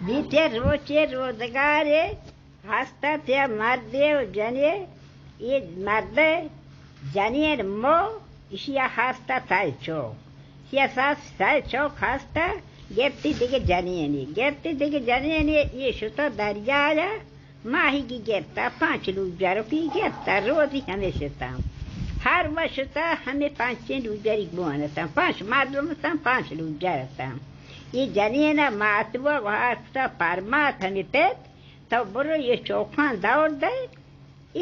बीते रोचे रोजगारे हस्ता थे मर्देव जने ये मर्द जनियर मो इशिया हस्ता थाइचो सिया थाइचो हस्ता गेप्ती दिगे जनियनी ये शुतो दरियाया माही की गेप्ता 5 रुपया की गेप्ता रोज ही हमें शेता हर वर्ष हमें 5 रुपया बोनता 5 मालूम 5 रुपया रहता ये जानिए ना मातवा वास्ता परमात्मा हमें तो बोलो ये चौखान दौड़ दे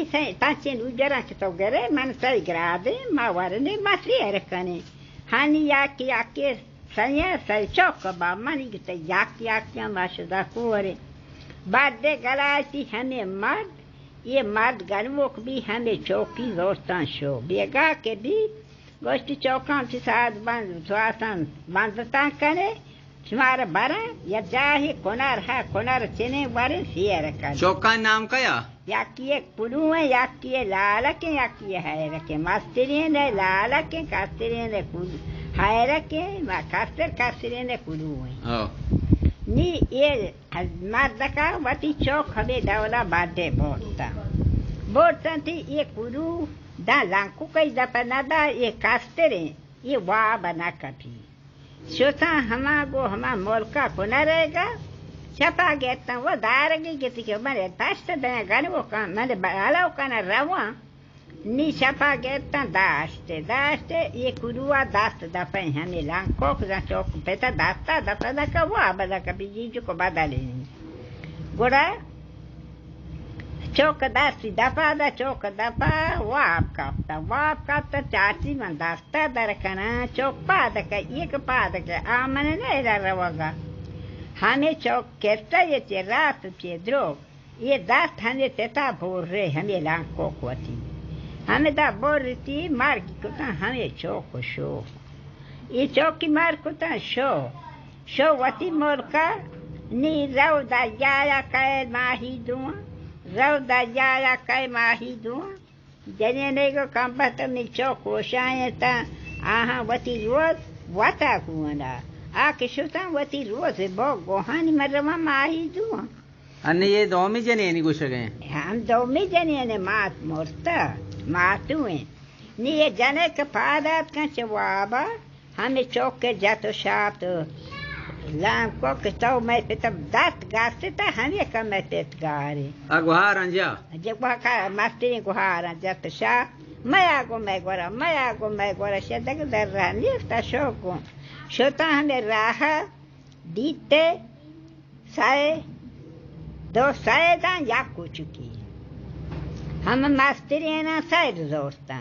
इसे 5 रुपया तो गरे मन सही ग्रादे मावारने मासी रखने हानि याके सही सही चौक मनी के याके माशदा कोरे बादे गलाती हमें मर्द ये मर्द गनवोक भी हमें चौकी दोस्तान शो बेगा के भी गोष्ठी चौका के साथ बंद स्वासन बंदता करे तुम्हारा बरा या जाहे कोनार चने बारे शेयर कर चौका नाम क्या या किए पुलू है या किए लाल के या किए है रखे मास्टरी ने लाल के कास्टरी ने कुल है रखे कास्टर ने कुलू है नी ये मर्द का वती चौक हमें दौला बाटे बोलता थी ये कुलू दा लांकू कई दपना दा ये कास्टरे ये वाह बना कभी सोचा हमा मोलका को न रहेगा छपा गया वो दारगी गति के मरे दास्त दया गन वो का मैंने बाला का न रवा नी छपा गया दास्ते ये कुरुआ दास्त दपे हमें लांको का चौक पेता दास्ता दपना का वो बदा कभी जीजू को बदले नहीं गोड़ा चौक दास्ती दपा चौक दपा वाप कापता चाची मन दास्ता दरकना चौक पादक एक पादक आमन नहीं रवगा हमें चौक कहता ये रात चे द्रोग ये दास्त हमें तेता बोल रहे हमें लांको कोती हमें दा बोल रही मार की कुता हमें चौक शो ये चौक की मार कुता शो वती मोर का नी रव दा याया कै माही दुआ रौदा जाया कै माही दुआ जने ने को कंपत में चौक ओशाए ता आहा वती रोज वाता कुना आ के शुता वती रोज बो गोहानी मरमा माही दुआ अन्ने ये दोमी जने नहीं कुछ गए हम दोमी जने ने मात मोरता मातुए नी ये जने के पादात का जवाब हमें चौक के जातो शात लाम को के तो मैं पे तब दात गास्ते ता हमें कम तेत गारे अगुहार अंजा जब का मास्टर गुहार अंजा तो शा मैं गोरा शतक दर रानी ता शोको शोता हमें राह दीते साए दो साए दा या कुछ की हम मास्टर ना साए दोस्ता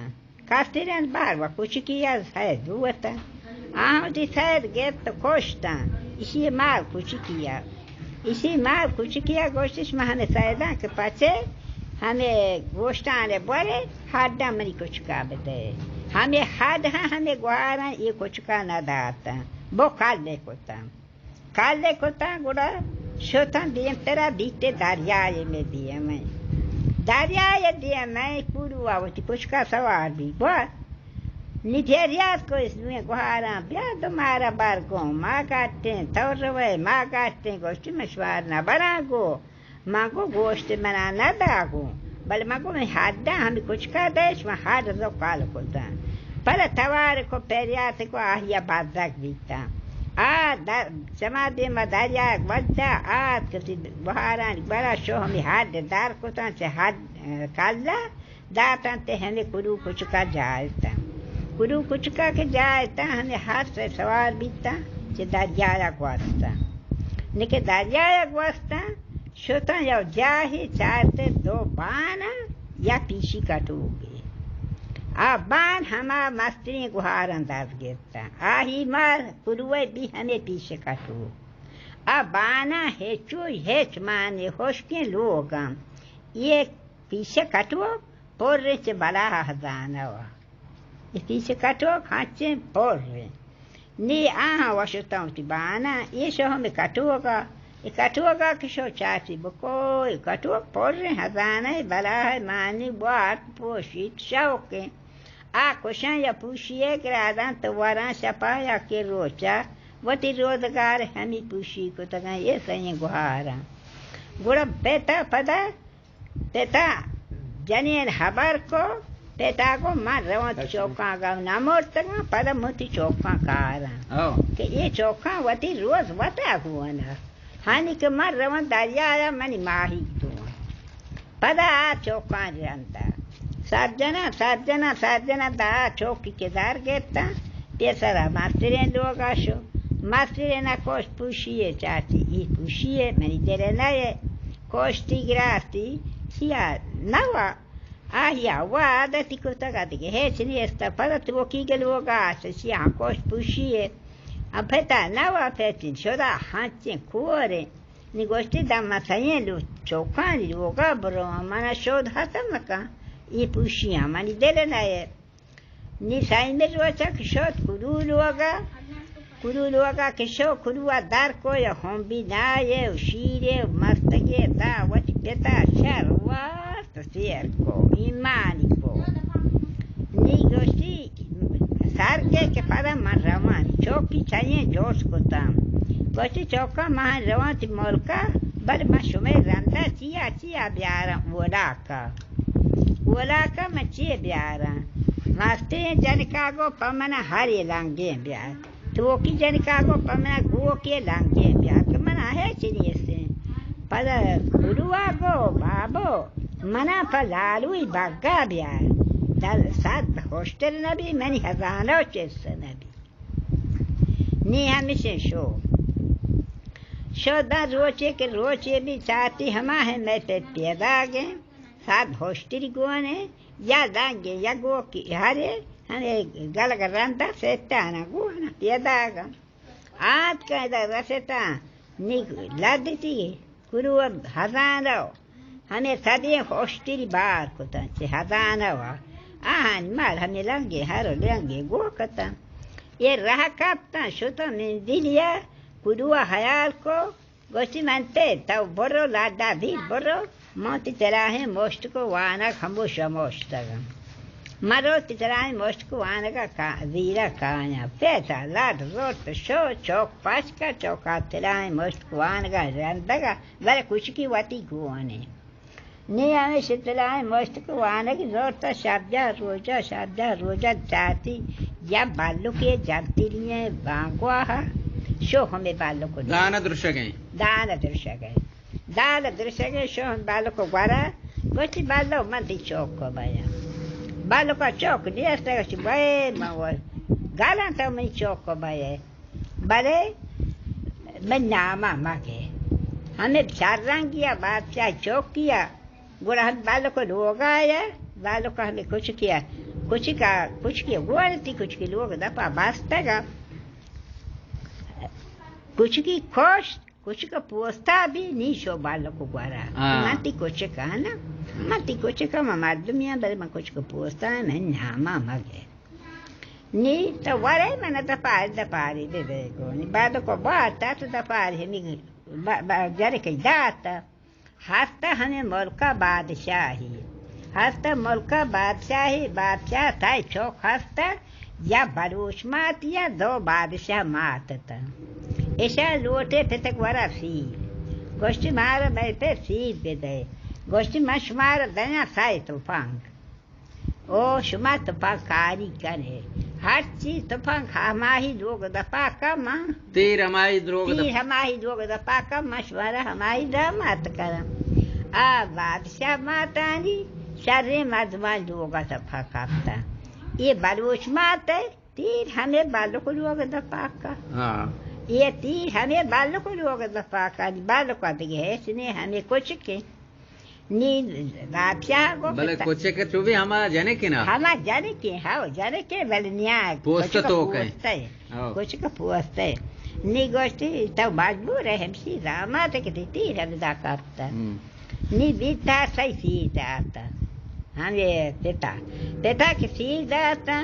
कास्टर बार वा कुछ किया साए दुवता आउटी साए गेट तो कोस्ता इसी मार कुछ किया गोश्तिश में हमें सायदा के पाचे हमें गोश्ताने बोले हाडा मरी कुछ का बदे हमें हाड हमें गुहारा ये कुछ का ना दाता वो काल देखोता गुड़ा शोता दिए तेरा बीते दरियाए में दिए मैं दरियाए दिए मैं पूरा आवती कुछ का सवार भी बहुत निधेरियात को इसमें गुहारा ब्या तुम्हारा बार को माँ काटते थोड़े माँ काटते गोश्त में स्वार न बना गो माँ को गोश्त बना न दागो बल माँ को हाडा हमें कुछ का देश में हाड दो काल होता पर थवार को पेरियात को आहिया बादक बीता समाधि में दरिया बच्चा आज किसी गुहारा बड़ा शो हमें हाड दार को से हाड काला दाता ते हमें कुरु कुछ का जाता गुरु कुछ का के जाता हमें हाथ से सवार बीता जे दरिया वास्ता निके दरिया वास्ता शोता या जाहे चाहते दो बान या पीछी कटोगे आ बान हमारा मस्ती गुहार अंदाज गिरता आ ही मार गुरुए भी हमें पीछे कटो आ बाना हेच माने होश के लोग ये पीछे कटो पोर से बड़ा हजाना पीछे कटो खाचे पोर रहे नी आ वशुता बाना ये शो हमें कटुआ किशो चाची बको कटुआ पोर रहे हजाना बला है मानी बात पोषित शौके आ कुशा या पूछिए कि राधा तो वारा सपा या के रोचा वती रोजगार हमी पुशी को तगा ये सही गुहारा गुड़ा पेता पदा पेता जनियन हबर को पेता को मार रवा चौका गा नामोर तगा पदा मोती चौका कारा के ये चौका वती रोज वता हुआ ना हानि के मार रवा दरिया मनी माही तो पदा चौका जानता सात जना दा चौकी के दार गेता तेसरा मास्टरे लोग आशो मास्टरे ना कोश पुशिए चाची ई पुशिए मनी तेरे नए कोष्टी गिराती सिया नवा आया वादती को तगा दिखे है चनी एस्ता परत वो की गल वो गाश सिया कोश पुशिए अब फेता नवा फेचिन शोदा हांचे कुरे नि गोष्टी दामा सये लो चौकानी लोगा बरो मना शोध हतम का ये पुशिया मनी तेरे नए नि साइंदे रोचा किशोत कुरुलुआगा किशो कुरुआ दार को या हम भी ना ये उशीरे मस्तके दा वच पेता शरवा तसियर को ईमानी को नि गोष्टी सारके के पारा मन रवान चौकी चाहिए जोश को ताम गोष्टी चौका महा रवान ती मोलका बर मशुमे रंदा चिया ब्यारा वोलाका मचिए ब्यारा मास्ते जनकागो पमना हरे लांगे ब्यार तो की जनकागो पमना गो के लांगे ब्यार के मना है चिनिए से पर गुरुआगो बाबो मना पर लालुई बागा ब्यार दल सात हॉस्टल नबी मनी हजारों चेस नबी नी हमेशा शो दा रोचे भी चाहती हमा है मैं पे पैदा गए सात हॉस्टल गोने या दांगे या गो की हरे हने गल करंता सेता ना गो ना पेदागा आज का इधर रसेता नि लादती कुरु हजारो हमें सदी हॉस्टल बार को ता हजारो आन माल हमें लंगे हरो लेंगे गो कता ये रहा कापता शुतो में दिलिया कुरु हयाल को गोशी मानते तब बरो लादा भी बरो मोती चराहे मोस्ट को वाना खम्बुश मोष्टगम मरो तिचराहे मोस्ट को वाना का वीरा काया पैसा लाड रोट शो चौक पास का चौका तिराहे मोस्ट को वाना का रंदगा वरे कुछ की वाती गुआने ने आने शितलाहे मोस्ट को वाना की रोट शाब्दा रोजा जाती या बालू के जाती लिए बांगवा शो हमें बालों को दान दृश्य गए शो हम बालों को गुआरा कुछ बालों मंदी चौक को बाया बालों का चौक दिया कुछ बाए मवर गाला तो मैं चौक को बाये बड़े मैं नामा मांगे हमें चार रंग किया बादशाह चौक किया गुड़ा हम बालों को लोग आया बालों का हमें कुछ किया कुछ किया गुआरती कुछ की लोग दफा बास्ता का कुछ की खोश कुछ का पोस्ता भी नहीं शो बालों को गुआरा माती कुछ का ना माती कुछ का मर्दमिया बरे में कुछ को पोस्ता है मैं नामा मगे नी तो वरे मैंने दपारी बेबे को नी बालों को बाता तो दपारी हमें जरे के दाता हस्ता हमें मुल्का बादशाह था चौक हस्ता या बरूश मात या दो बादशाह मात था ऐसा लोटे थे तक वरा सी गोष्ठी मार बैठे सी बेदे गोष्ठी मशमार दया साई तूफान ओ शुमा तूफान कारी करे हर चीज तूफान हमाही लोग दफा कम तीर हमाही लोग दफा कम मशवरा हमारी दामात करम आ बादशाह मातानी शर्रे मजमा लोग दफा कापता ये बलूच मात है तीर हमें बालों को लोग दफा का ये तीर हमें बालों को लोग दफा का बालों का दिखे इसने हमें कुछ के नी बादशाह को भले कुछ के तो भी हमारा जाने के ना हमारा जाने के भले न्याय पोस्ट तो कहे कुछ का पोस्ट है नी गोष्ठी तब मजबूर है हमसी रामा तक तीर हमें दा कापता नी बीता सही सीधा आता हमें पिता के सीधा आता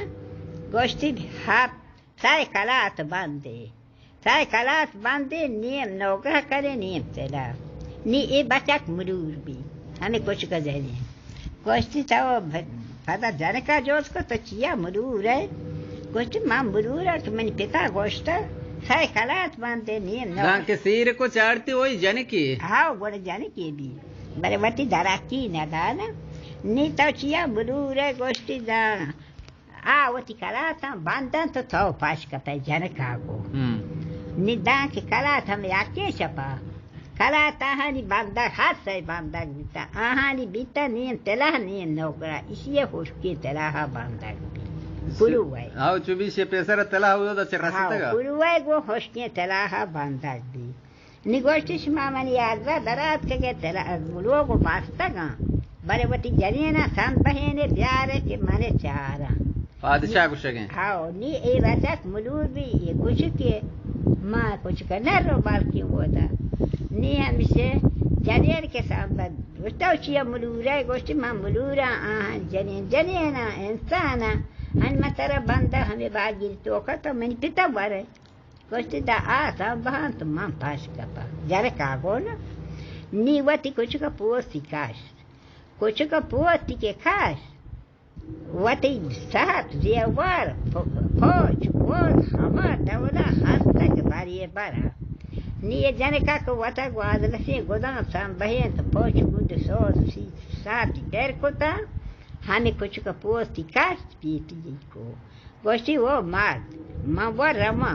गोष्ठी हाथ सारे कलात बांधे नियम नौकरा करे नियम चला नी ये बचक मरूर भी हमें कुछ का जाने गोष्ठी था वो पता जाने का जोश को तो चिया मरूर है गोष्ठी माँ मरूर है तो मैंने पिता गोष्ठ सारे कलात बांधते नहीं दां के सिर को चाड़ती वही जन की हाँ बड़े जाने की भी बड़े बटी धरा की ना था ना नी तो चिया बुलूरे गोष्टी दा आ वती कलाता बांधन तो था पास का पे जन का को निदान के कलात हम याके छपा कलाता हानी बांधा हाथ से बांधा बीता आहानी बीता नहीं तेला नहीं नौकरा इसी होश के तेला हा बांधा पुरुवाई आओ 24 पेसर तेला हुयो तो चरसतगा पुरुवाई गो होश के तेला हा बांधा भी नी गोष्टी मामानी यादवा दरात के तेला बुलो को पास्तगा बरे वती जनेना सान बहने प्यारे के माने चारा पादशाह कुछ के हाँ नी ए वाचक मुलूर भी ये कुछ के माँ कुछ करना रो बाल क्यों होता नी हमसे जनेन के साथ उस्ताव चिया मुलूरा गोष्टी माँ मुलूरा जनेना इंसाना हन मतरा बंदा हमें बागी तो का तो मैंने पिता बारे गोष्टी दा आ सब बहान तो माँ पास कपा जरे कागो ना नी वती कुछ का पोस्ती काश कुछ का पोस्ती के खास वती साथ जेवर फौज हमार दौला हंसता के बारी बारा नी ये जाने का को वता ग्वादल से गोदाम साम बहन तो फौज गुड सोस सी साथ पैर कोता हमें कुछ का पोस्ती काश पीती को गोष्टी वो माँ वो रमा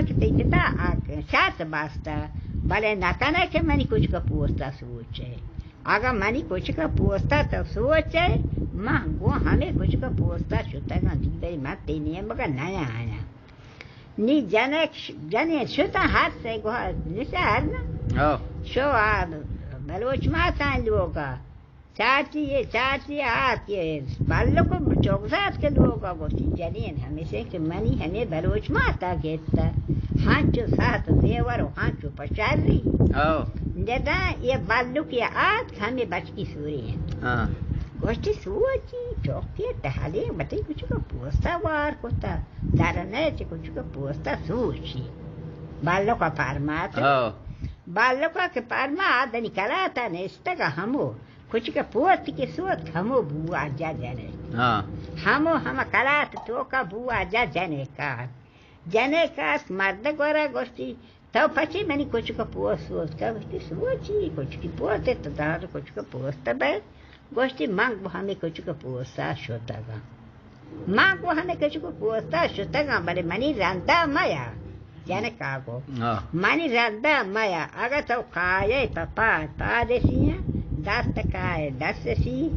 के देखता आके साथ बास्ता भले नाकाना के मनी कुछ का पोस्ता सोचे अगर मनी कुछ का पोस्ता तो सोचे माँ वो हमें कुछ का पोस्ता शुता का दिखदाई मत तेनी है मगर नया आया नी जने शुता हाथ से गो निशार ना शो आ बलोच माता लोगा चाची हाथ ये बालों को चौकसात के लोगा गोष्ठी जनियन हमेशा के मनी हमें बलोच माता घेता हांचो साथ देवर हांचो पचारी जदा ये बालू की आत हमें बचकी सूरी है गोष्ठी सोची चौके टहाले बटे कुछ का पोस्ता वार कोता दारने से कुछ का पोस्ता सोची बालों का पारमात बालों का के पारमात निकला था ने इसका हमो कुछ का पोस्ट के सोच हमो बुआ जा जाने हमो हम कलात तो का बुआ जा जाने का मर्द गोरा गोष्ठी तो पची मैंने कुछ का पोस्ट सोच का गोष्ठी सोची कुछ की पोस्ट तो दार कुछ का पोस्ट बे गोष्ठी मांग हमें कुछ का पोस्ता शोतागा मांग हमें कुछ को पोस्ता शोतागा बड़े मनी रंदा माया जाने कागो मनी रंदा माया अगर तो काये पापा पादेसिया दस्त काय दस्तसी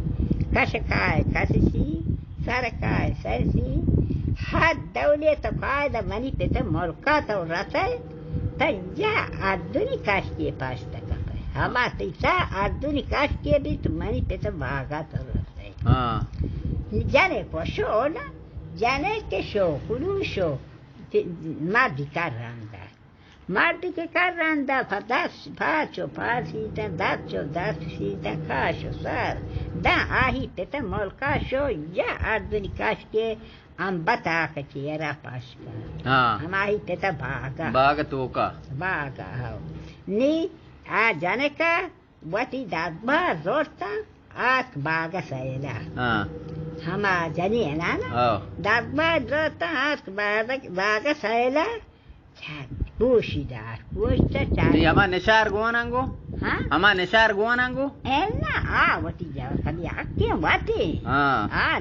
कश काय कससी सर काय सरसी हाथ दौले तो काय द मनी पे तो मोरका तो रते तंजा अर्धुनी काश के पास तक हमारे सा अर्जुनी काश के भी तुम्हारी पे तो भागा तो रहते जाने को शो ना जाने के शो कुलू शो मार्दी का रंदा फदास फाचो फासीता दाचो दासीता खाशो सर दा आही पे तो मोल का शो या अर्जुनी काश के हम बता के चेरा पास का हमारी पे तो भागा तो का भागा हो नी आ जाने का वती दादबा जोरता आक बागा सैला हमा जानी है ना दादबा जोरता आक बागा सैला पूशीदार पूछता चाहे हमा निशार गोवानांगो हमा निशार गोवानांगो एना आ वती जाओ कभी आके वाते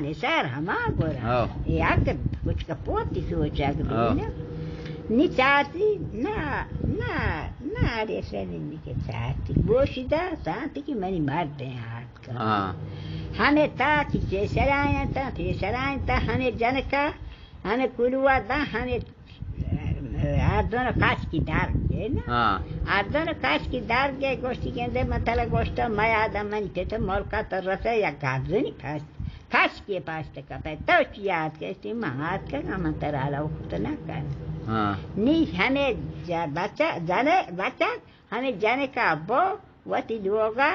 निशार हमा गोरा ये आके कुछ का पोती सोचा के नी चाहती ना रे सैनी के चाहती बोशिदा शांति की मनी मारते हैं हाथ का हमें था कि सराया था हमें जनका हमें कुलुआ था हमें दोनों काश की दार के ना दोनों काश की दार के गोष्ठी के अंदर मतलब गोष्ठ माया दमन के तो मोल का तो रसा या गाजनी काश के पास तक पे तो याद के हाथ का काम तराला उतना कर नी हमें बच्चा हमें जाने का वो वती लोगा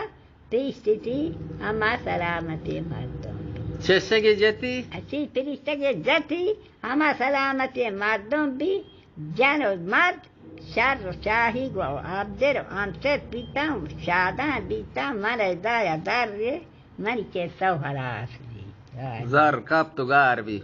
ते स्थिति हमा सलामती मर्दों शिष्य की जति अच्छी फरिश्ते के जति हमा सलामती मर्दों भी जानो मर्द शर शाही गो अब्दर आमसे पीता शादा बीता मरे दाया दार रे मरी के सौ हरास भी जार कब तो गार भी